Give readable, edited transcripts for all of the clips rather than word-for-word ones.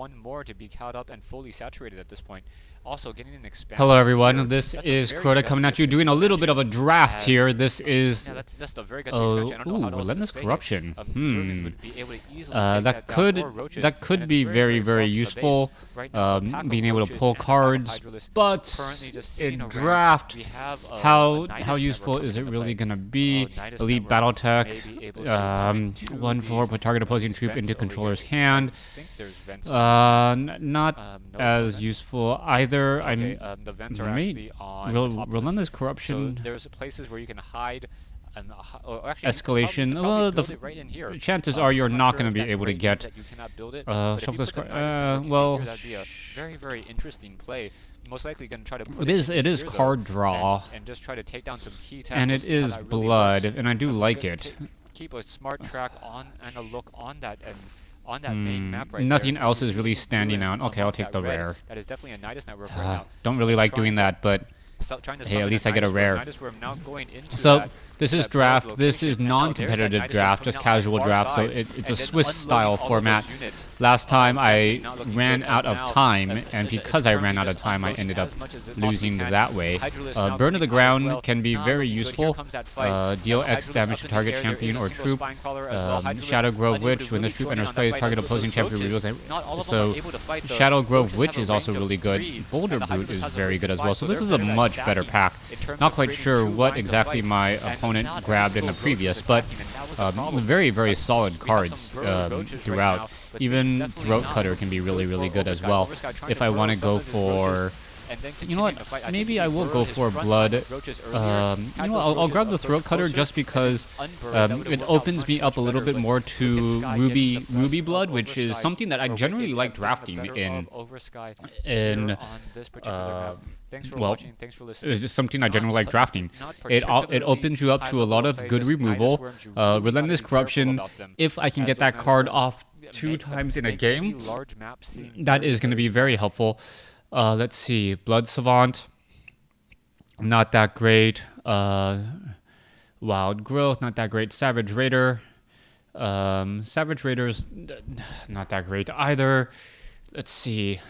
one more to be caught up and fully saturated at this point. Also, getting an Hello expansion everyone, here, this that's a is very Crota coming at you gutsy doing a little bit of a expansion, draft as here. This is yeah, that's a very gutsy expansion. I don't know ooh, how else to Relentless say it. Corruption. Zergans would be able to easily take that That down, could or Roaches, that and could it's be very, very very far from the base. useful. Right now, a pack of Being able to Roaches pull and a pack of cards, Hydralisks but currently just in sitting around. draft, We have a how Nidus useful network is it coming into really play. gonna be? Nidus Elite network battle tech, may be able to come into 1/4, put target opposing these troop vents into over here. controller's hand. I think there's vents on this map. Not No as vents. useful either. Okay, the vents are actually on the top of Relentless this. Corruption. So there's places where you can hide. Or actually, Escalation. You can Well, build it right in here. chances are you're I'm not sure going if to be that able to gray means get. that you cannot build it, but if you put the Nidus network in Well, here, that'd be a very, very interesting play. Most likely going to try to put it is here, card though, draw, and just try to take down some key tech. and We'll it see how is that really blood, works. and I do We're like gonna it. Keep a smart track on and a look on that and on that main map right Nothing there. else You is see really the blue standing out. and Okay, I'll amongst take that the red. rare. That is definitely a Nidus network right now. Don't really like doing that, but Trying to hey, at least I get a rare. Nidus worm now going into So this is that draft. This is location, and now there's that non-competitive Nidus worm draft, coming just out on the casual far draft. So side, it's and a then Swiss-style unloading all of format. those units. Last time Definitely I not looking ran good, out as of now, time, as and it's because I currently ran out of just time, I unloading ended up as much as it losing possibly can. that way. Hydralisk now Burn of the coming out as Ground well. can be Not very looking good. Here useful. comes that fight. Deal Now X Hydralisk damage up to in the target air. There champion is a or single troop. spine crawler as well. Hydralisk Shadow Grove unable Witch, to when the really troop join in enters on that play, fight, target and those opposing champion roaches, reveals. not all of them So are able to fight. The Shadow Grove roaches Witch have is a also range of really good. 3, Boulder and the Brute Hydralisk is has a very range good of as 5, well. so So this they're is a better at much better stacking pack. in terms Not of quite creating sure true what lines of exactly fight, my and opponent not every grabbed in the single roach is previous, but attacking, and that was the problem. very, very solid We have cards some roaches right throughout. now, but Even things definitely Throat not Cutter can be really, good really for good as Oversky. well. Oversky trying If to I burrow want to some go of his roaches for, and then you know what, continue to fight. I think maybe if I he will burrowed go his for front line blood. of roaches earlier, You know, I'll grab the Throat Cutter just because it opens me up a little bit more to Ruby Blood, which is something that I generally like drafting in this particular map. Thanks for well, watching. Thanks for listening. it's just something I generally like drafting. Not It particularly opens you up to a lot of high-level good play, just Nidus removal. worms, you really Relentless gotta be careful Corruption, about them, if I can as get those that Nidus card worms off 2 make times in a make any game, large map seem that very, is going to very be very helpful. Let's see. Blood Savant, not that great. Wild Growth, not that great. Savage Raider. Savage Raiders, not that great either. Let's see.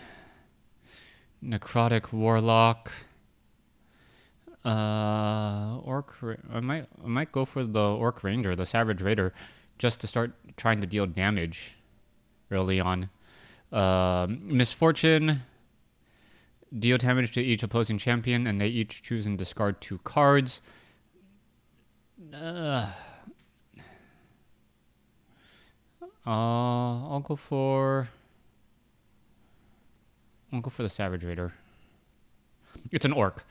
Necrotic Warlock. I might go for the Orc Ranger, the Savage Raider, just to start trying to deal damage early on. Misfortune, deal damage to each opposing champion, and they each choose and discard 2 cards. I'll go for the Savage Raider. It's an Orc.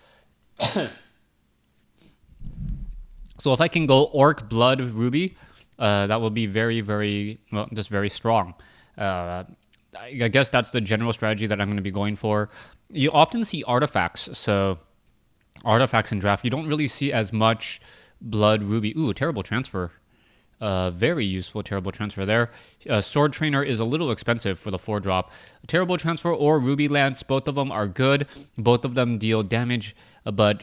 So if I can go Orc, Blood, Ruby, that will be very, very, well, just very strong. I guess that's the general strategy that I'm going to be going for. You often see artifacts, so artifacts in draft. You don't really see as much Blood, Ruby. Ooh, terrible transfer. Very useful terrible transfer there. Sword Trainer is a little expensive for the 4-drop. Terrible transfer or Ruby Lance, both of them are good. Both of them deal damage, but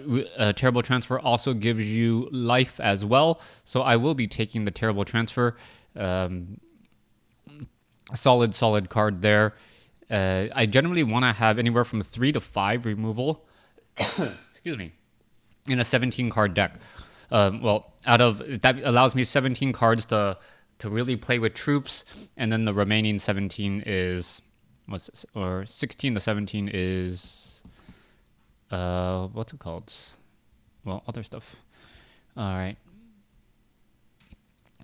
terrible transfer also gives you life as well. So I will be taking the terrible transfer. Solid card there. I generally want to have anywhere from 3 to 5 removal. Excuse me. In a 17 card deck. Out of that allows me 17 cards to really play with troops, and then the remaining 17 is 16 to 17 is what's it called? Well, other stuff. All right.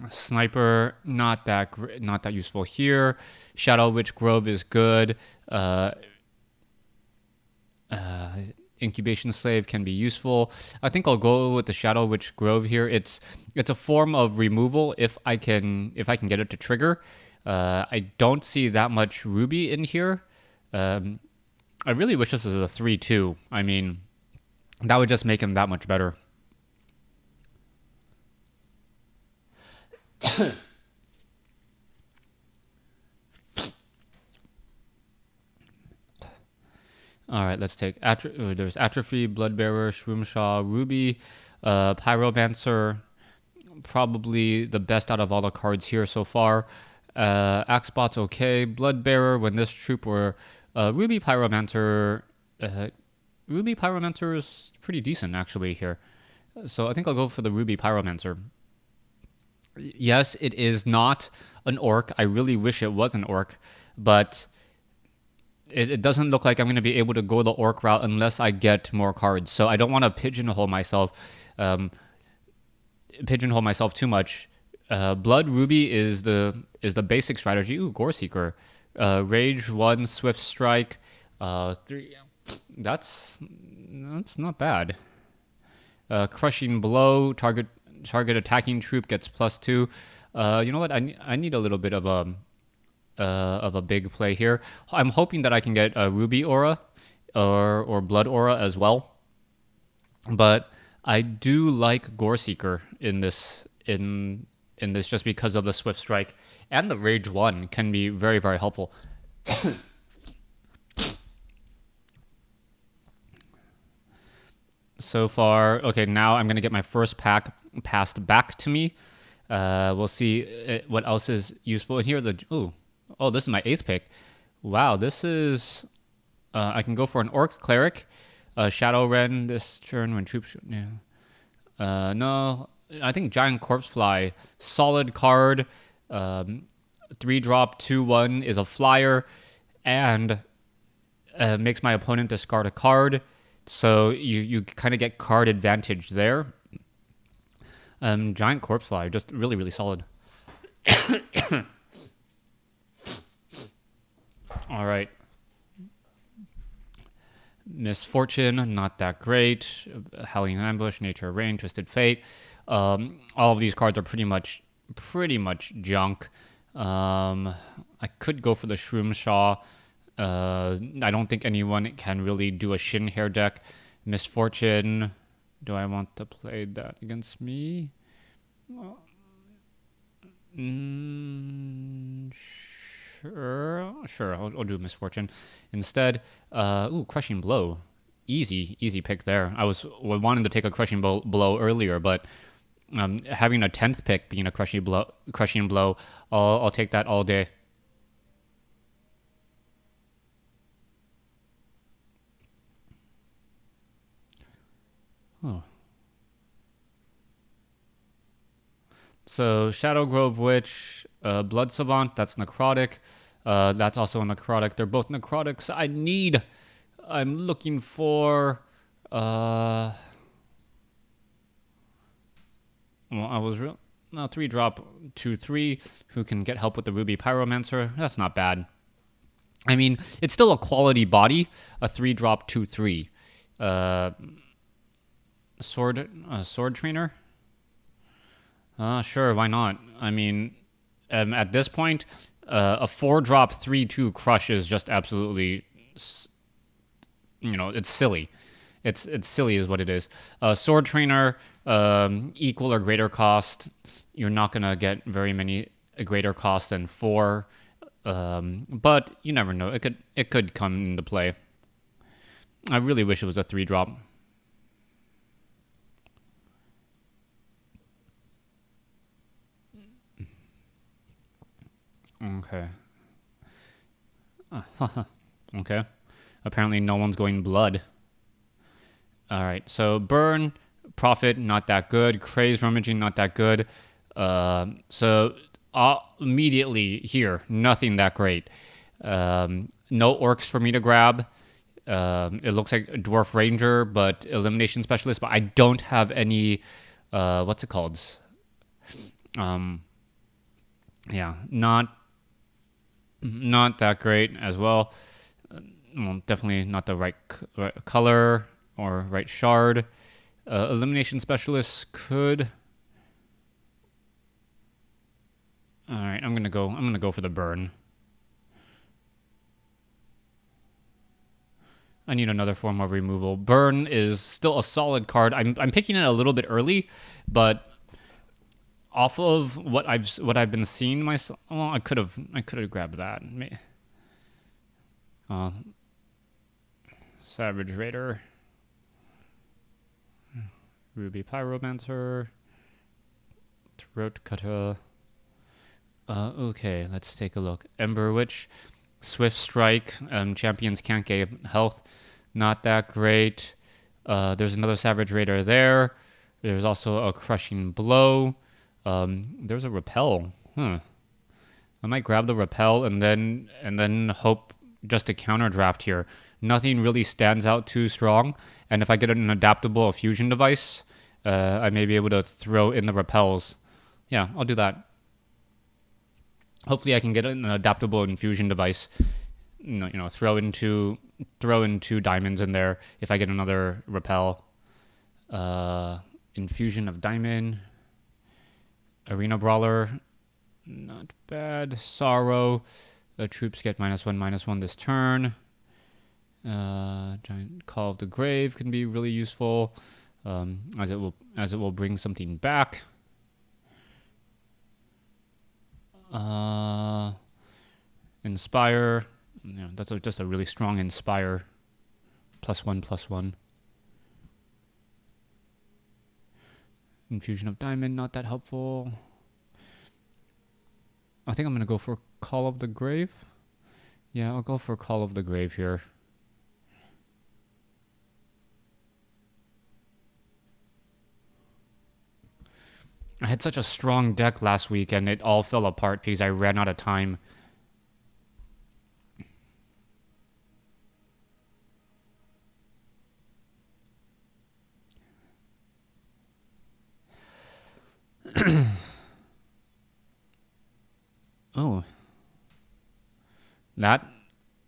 Sniper, not that useful here. Shadow Witch Grove is good. Incubation Slave can be useful. I think I'll go with the Shadow Witch Grove here. It's a form of removal if I can get it to trigger. I don't see that much Ruby in here. I really wish this was a 3/2. I mean, that would just make him that much better. All right, let's take there's Atrophy, Bloodbearer, Shroomshaw, Ruby, Pyromancer, probably the best out of all the cards here so far. Axbot's okay. Bloodbearer, when this troop were Ruby Pyromancer. Uh, Ruby Pyromancer is pretty decent actually here. So I think I'll go for the Ruby Pyromancer. Yes, it is not an orc. I really wish it was an orc, but it doesn't look like I'm going to be able to go the orc route unless I get more cards. So I don't want to um, pigeonhole myself too much. Blood Ruby is the basic strategy. Ooh, Gore Seeker, Rage 1, Swift Strike, 3. That's not bad. Crushing Blow, target attacking troop gets +2. You know what? I need a little bit of a big play here. I'm hoping that I can get a Ruby Aura or Blood Aura as well. But I do like Gore Seeker in this just because of the Swift Strike and the Rage 1 can be very, very helpful. So far, okay, now I'm going to get my first pack passed back to me. We'll see what else is useful. And here, this is my 8th pick. Wow, this is, I can go for an Orc Cleric, Shadow Ren this turn when troops, yeah. No, I think Giant Corpse Fly, solid card, 3-drop, 2/1 is a flyer, and makes my opponent discard a card. So you kind of get card advantage there. Giant Corpse Fly, just really, really solid. All right. Misfortune, not that great. Howling Ambush, Nature of Rain, Twisted Fate. All of these cards are pretty much junk. I could go for the Shroom Shaw. I don't think anyone can really do a Shin Hair deck. Misfortune. Do I want to play that against me? Sure. I'll do Misfortune instead. Crushing Blow. Easy pick there. I was wanting to take a Crushing Blow earlier, but having a 10th pick being a Crushing Blow, I'll take that all day. Oh. So Shadow Grove Witch, Blood Savant, that's necrotic. That's also a necrotic. They're both necrotics. I'm looking for. Well, I was real. No, 3-drop 2/3 who can get help with the Ruby Pyromancer. That's not bad. I mean, it's still a quality body. A 3-drop 2/3. Sword trainer. Sure, why not? I mean, at this point, a 4-drop 3/2 crush is just absolutely, it's silly. It's silly, is what it is. Sword trainer, equal or greater cost. You're not gonna get very many greater cost than 4, but you never know. It could come into play. I really wish it was a 3-drop. Okay. Okay. Apparently, no one's going blood. All right. So burn, profit, not that good. Craze, rummaging, not that good. So immediately here, nothing that great. No orcs for me to grab. It looks like a dwarf ranger, but elimination specialist. But I don't have any. What's it called? Yeah, not that great as well. Well, definitely not the right color or right shard. Elimination specialist could. All right, I'm gonna go for the burn. I need another form of removal. Burn is still a solid card. I'm picking it a little bit early, but off of what I've been seeing myself, well, I could have grabbed that. Savage Raider, Ruby Pyromancer, Throat Cutter. Okay, let's take a look. Ember Witch, Swift Strike. Champions can't get health. Not that great. There's another Savage Raider there. There's also a Crushing Blow. There's a Repel. I might grab the Repel and then hope just a counter draft here. Nothing really stands out too strong, and if I get an adaptable fusion device, I may be able to throw in the Repels. Yeah, I'll do that. Hopefully, I can get an adaptable infusion device. Throw in two diamonds in there if I get another Repel. Infusion of diamond. Arena Brawler, not bad. Sorrow. The troops get -1/-1 this turn. Giant Call of the Grave can be really useful, as it will bring something back. Inspire. That's just a really strong Inspire. +1/+1. Infusion of Diamond, not that helpful. I think I'm going to go for Call of the Grave. Yeah, I'll go for Call of the Grave here. I had such a strong deck last week and it all fell apart because I ran out of time. Oh. That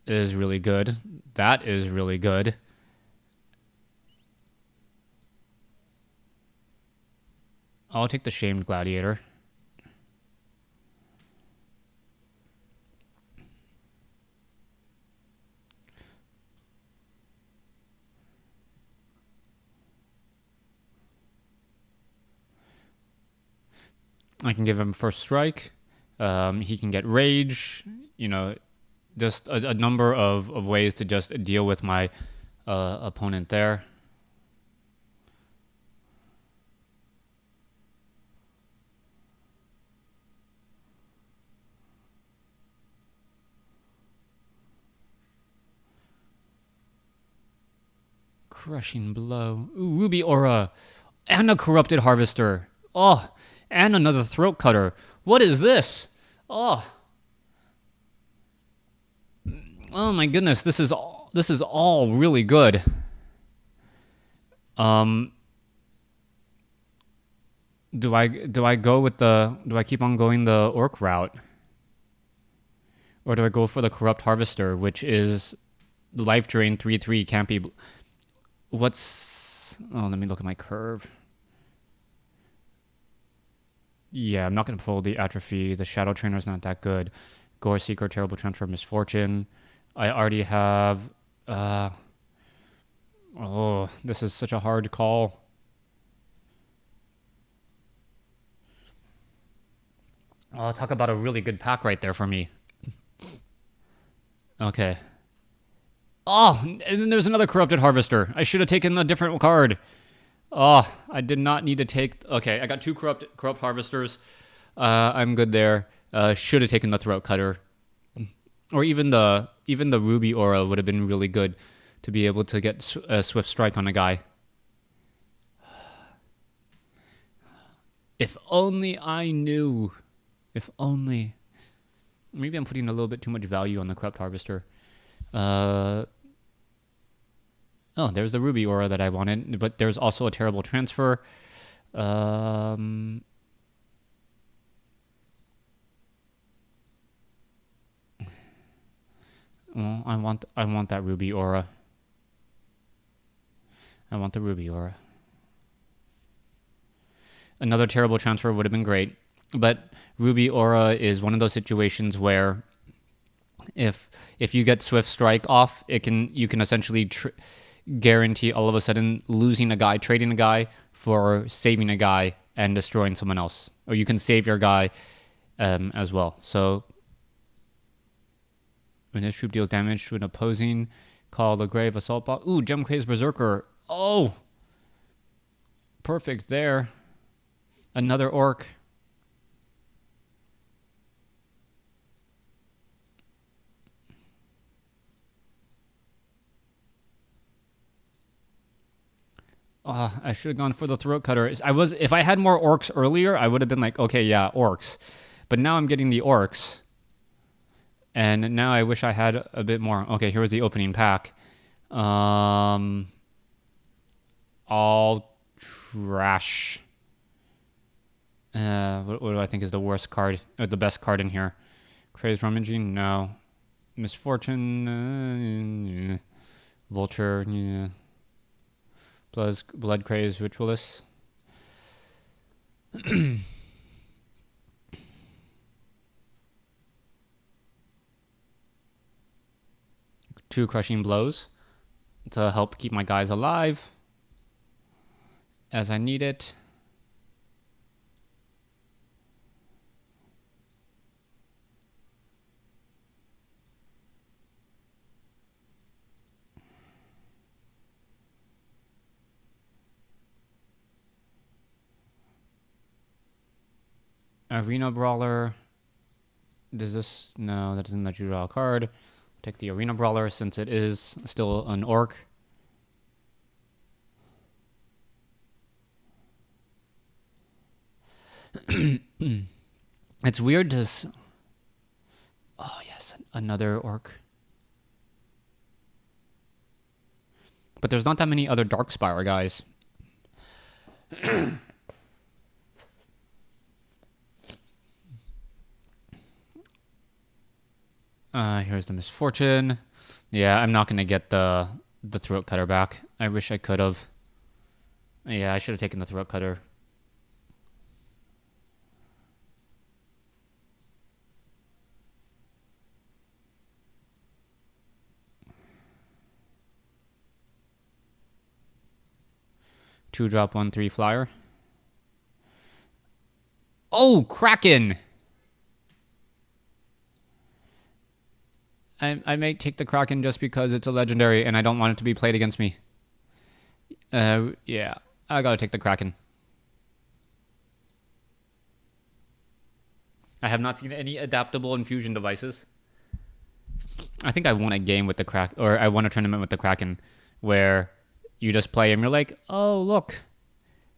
is really good. That is really good. I'll take the Shamed Gladiator. I can give him First Strike. He can get Rage. Just a number of ways to just deal with my opponent there. Crushing Blow. Ooh, Ruby Aura. And a Corrupted Harvester. Oh, and another Throat Cutter. What is this? Oh. Oh my goodness, this is all really good. Do I go with do I keep on going the Orc route? Or do I go for the Corrupt Harvester, which is life drain 3/3 can't be let me look at my curve. Yeah, I'm not going to pull the Atrophy. The Shadow Trainer's not that good. Gore Seeker, Terrible Transfer, Misfortune. I already have... this is such a hard call. Oh, talk about a really good pack right there for me. Okay. Oh, and then there's another Corrupted Harvester. I should have taken a different card. Oh, I did not need to take... Okay, I got two Corrupt Harvesters. I'm good there. Should have taken the Throat Cutter. Or even the Ruby Aura would have been really good to be able to get a Swift Strike on a guy. If only I knew. If only. Maybe I'm putting a little bit too much value on the Corrupt Harvester. Oh, there's the Ruby Aura that I wanted, but there's also a Terrible Transfer. Well, I want that Ruby Aura. I want the Ruby Aura. Another Terrible Transfer would have been great, but Ruby Aura is one of those situations where if you get Swift Strike off, you can essentially guarantee all of a sudden losing a guy, trading a guy for saving a guy and destroying someone else, or you can save your guy as well. So when his troop deals damage to an opposing, call the Grave Assault Bot. Ooh, Gemcraze Berserker. Oh, perfect there. Another Orc. I should have gone for the throat cutter. If I had more orcs earlier, I would have been like, okay, yeah, orcs. But now I'm getting the orcs. And now I wish I had a bit more. Okay, here was the opening pack. All trash. What do I think is the worst card, or the best card in here? Crazed Rummaging? No. Misfortune? Vulture? Yeah. Blood Crazed Ritualist? Two Crushing Blows to help keep my guys alive as I need it. Arena Brawler. Does this? No, that doesn't let you draw a card. Take the Arena Brawler since it is still an orc. It's weird to. Oh yes, another orc. But there's not that many other Darkspire guys. Here's the Misfortune. Yeah, I'm not gonna get the throat cutter back. I wish I could have. Yeah, I should have taken the throat cutter. Two drop 1/3 flyer. Oh, Kraken! I may take the Kraken just because it's a legendary and I don't want it to be played against me. Yeah, I gotta take the Kraken. I have not seen any adaptable infusion devices. I think I won a game with the or I won a tournament with the Kraken, where you just play and you're like, oh look,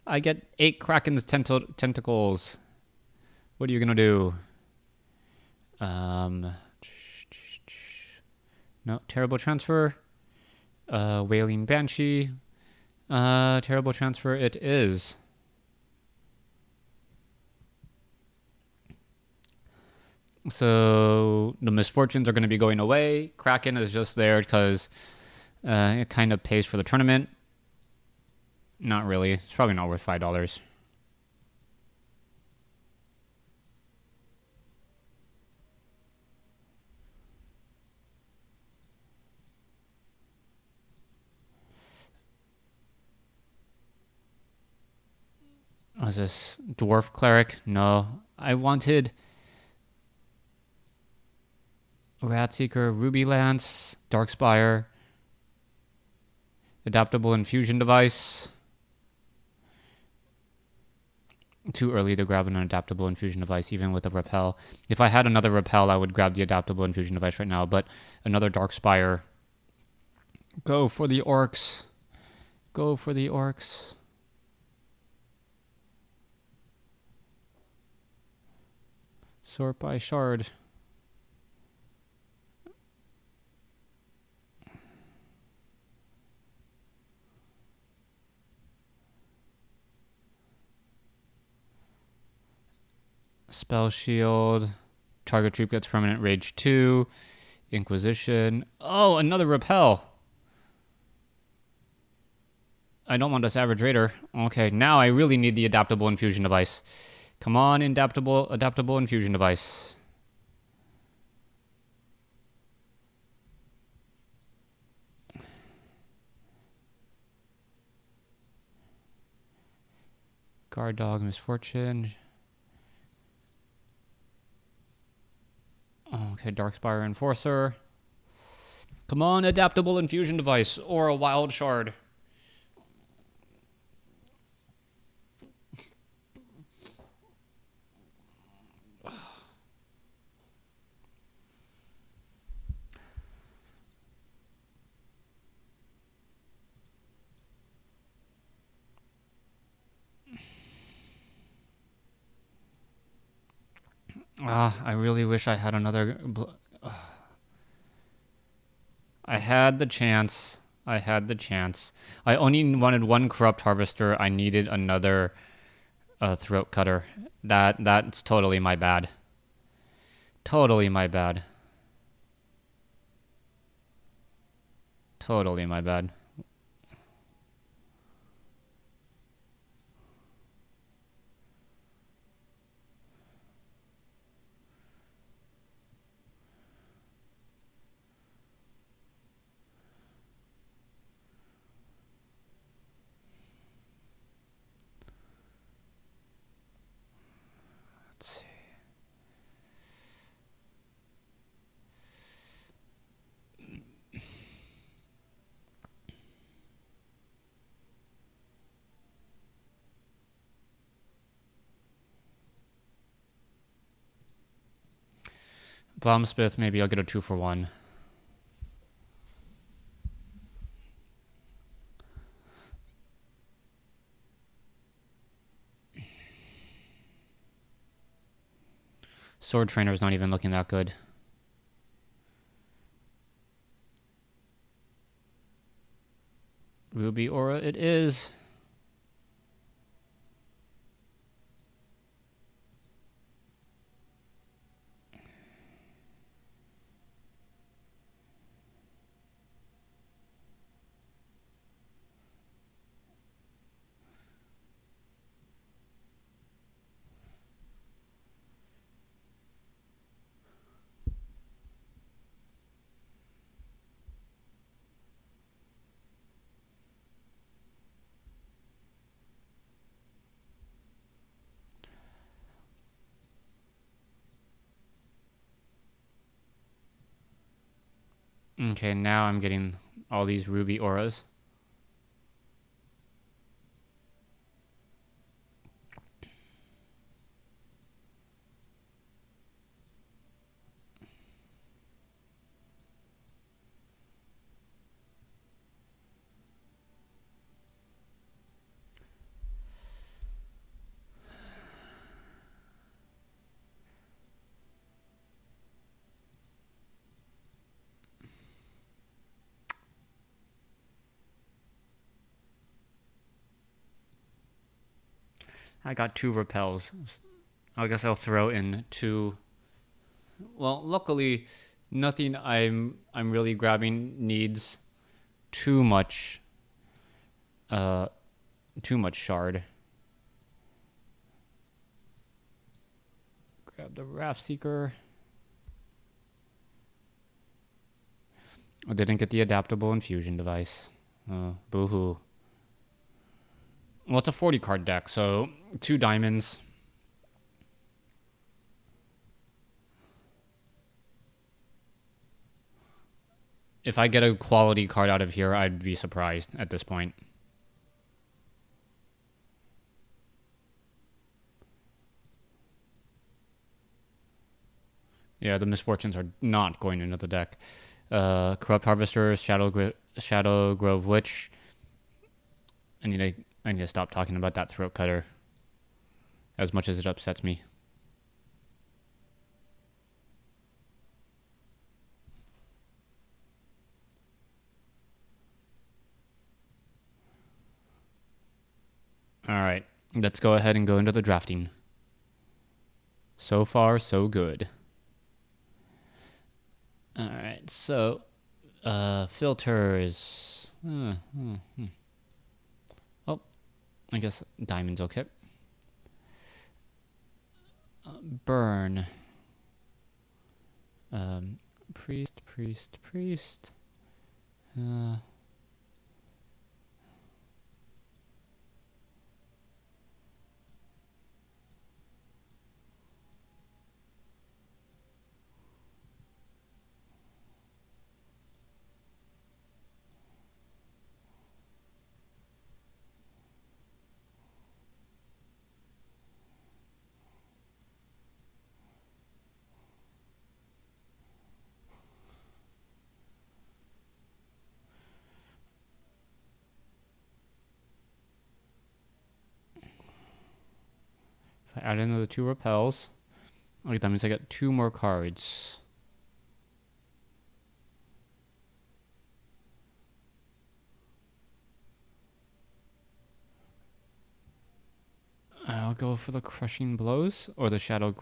I get 8 Kraken's tentacles. What are you gonna do? No, terrible transfer. Wailing Banshee. Terrible transfer it is. So the Misfortunes are going to be going away. Kraken is just there because it kind of pays for the tournament. Not really. It's probably not worth $5. What's this? Dwarf Cleric? No. I wanted Ratseeker, Ruby Lance, Darkspire, Adaptable Infusion Device. Too early to grab an adaptable infusion device, even with a repel. If I had another repel, I would grab the adaptable infusion device right now, but another Darkspire. Go for the orcs. Go for the orcs. Sort by shard. Spell Shield. Target troop gets permanent rage 2. Inquisition. Oh, another repel. I don't want a Savage Raider. Okay, now I really need the adaptable infusion device. Come on, adaptable infusion device. Guard Dog, Misfortune. Okay, Darkspire Enforcer. Come on, adaptable infusion device or a wild shard. I really wish I had another. I had the chance. I had the chance. I only wanted one corrupt harvester. I needed another throat cutter. That's totally my bad. Totally my bad. Totally my bad. Let's see. Bombsmith, maybe I'll get a 2-for-1. Sword Trainer's not even looking that good. Ruby Aura it is. Okay, now I'm getting all these Ruby Auras. I got 2 repels. I guess I'll throw in 2. Well, luckily, nothing I'm really grabbing needs too much uh too much shard. Grab the Raft Seeker. I didn't get the adaptable infusion device. Boo-hoo. Well, it's a 40 card deck, so 2 diamonds. If I get a quality card out of here, I'd be surprised at this point. Yeah, the misfortunes are not going into the deck. Corrupt Harvester, Shadow Grove Witch. I need to stop talking about that throat cutter. As much as it upsets me. Alright, let's go ahead and go into the drafting. So far, so good. Alright, so filters. Oh, I guess diamond's okay. Burn. Priest. If I add in the 2 repels. Okay, that means I get 2 more cards. I'll go for the Crushing Blows or the Shadow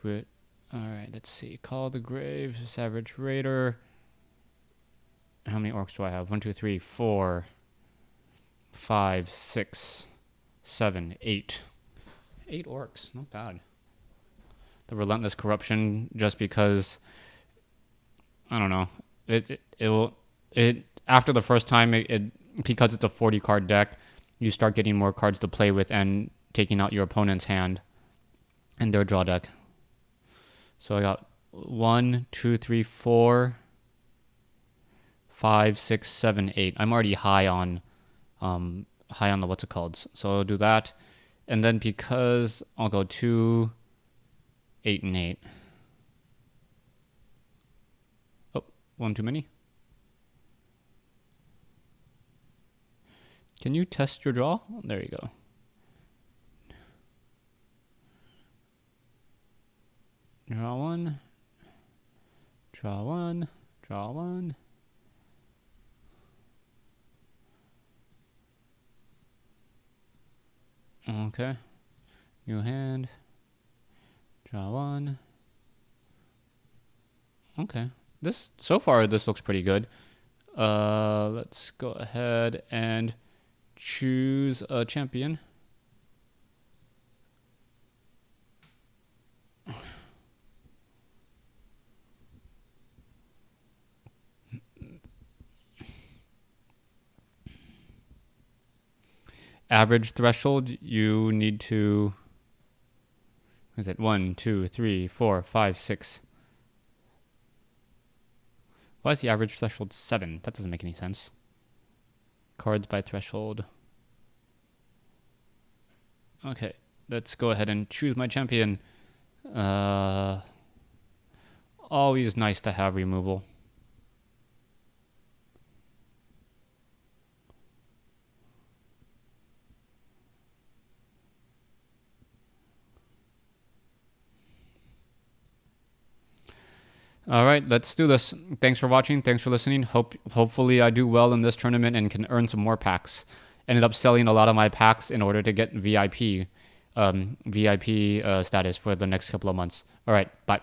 Grit. Alright, let's see. Call the Grave, Savage Raider. How many orcs do I have? 1, 2, 3, 4, 5, 6, 7, 8. 8 orcs, not bad. The Relentless Corruption, just because I don't know. It will it after the first time because it's a 40 card deck, you start getting more cards to play with and taking out your opponent's hand and their draw deck. So I got 1, 2, 3, 4, 5, 6, 7, 8. I'm already high on the what's it called. So I'll do that. And then because I'll go 2, 8, and 8. Oh, one too many. Can you test your draw? There you go. Draw 1. Draw 1. Draw 1. Okay. New hand. Draw 1. Okay. So far this looks pretty good. Let's go ahead and choose a champion. Average threshold, you need to. What is it? 1, 2, 3, 4, 5, 6. Why is the average threshold 7? That doesn't make any sense. Cards by threshold. Okay, let's go ahead and choose my champion. Always nice to have removal. All right, let's do this. Thanks for watching. Thanks for listening. Hopefully I do well in this tournament and can earn some more packs. Ended up selling a lot of my packs in order to get VIP status for the next couple of months. All right, bye.